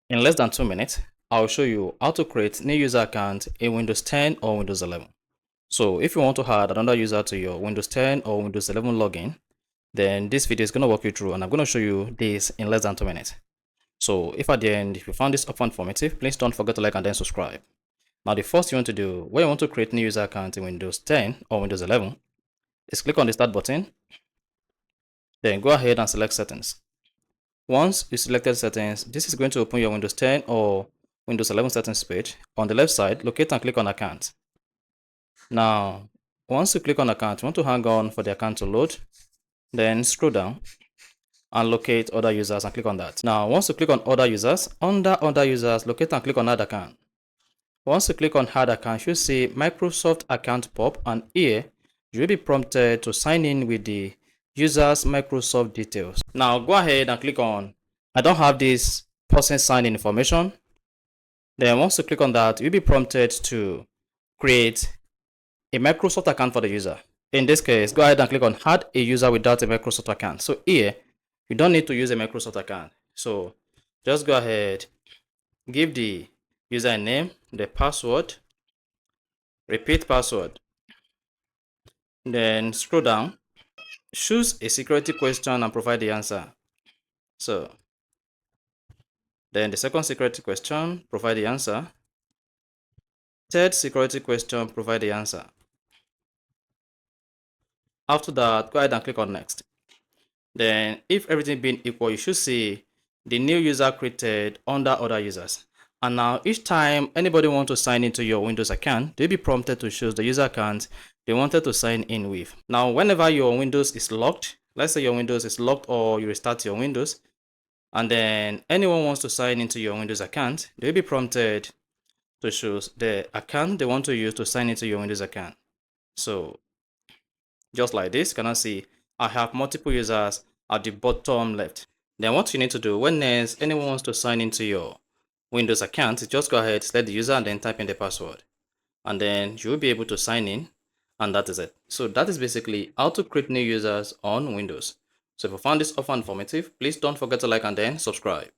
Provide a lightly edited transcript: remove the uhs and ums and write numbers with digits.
In less than 2 minutes, I'll show you how to create new user account in Windows 10 or Windows 11. So if you want to add another user to your Windows 10 or Windows 11 login, then this video is going to walk you through and I'm going to show you this in less than 2 minutes. So if at the end, if you found this often informative, please don't forget to like and then subscribe. Now the first you want to do when you want to create new user account in Windows 10 or Windows 11 is click on the start button, then go ahead and select settings. Once you selected settings, this is going to open your Windows 10 or Windows 11 settings page. On the left side, locate and click on account. Now, once you click on account, you want to hang on for the account to load, then scroll down and locate other users and click on that. Now, once you click on other users, under other users, locate and click on add account. Once you click on add account, you'll see Microsoft account pop, and here you will be prompted to sign in with the user's Microsoft details. Now go ahead and click on I don't have this person sign in information. Then once you click on that, you'll be prompted to create a Microsoft account for the user. In this case, go ahead and click on add a user without a Microsoft account. So here, you don't need to use a Microsoft account. So just go ahead, give the user a name, the password, repeat password, then scroll down, choose a security question and provide the answer. So then the second security question, provide the answer. Third security question, provide the answer. After that, go ahead and click on next. Then if everything being equal, you should see the new user created under other users. And now each time anybody want to sign into your Windows account, they'll be prompted to choose the user account they wanted to sign in with. Now, whenever your Windows is locked, let's say your Windows is locked or you restart your Windows, and then anyone wants to sign into your Windows account, they'll be prompted to choose the account they want to use to sign into your Windows account. So just like this, you can see I have multiple users at the bottom left. Then what you need to do when anyone wants to sign into your Windows account, just go ahead, select the user and then type in the password. And then you will be able to sign in, and that is it. So that is basically how to create new users on Windows. So if you found this offer informative, please don't forget to like and then subscribe.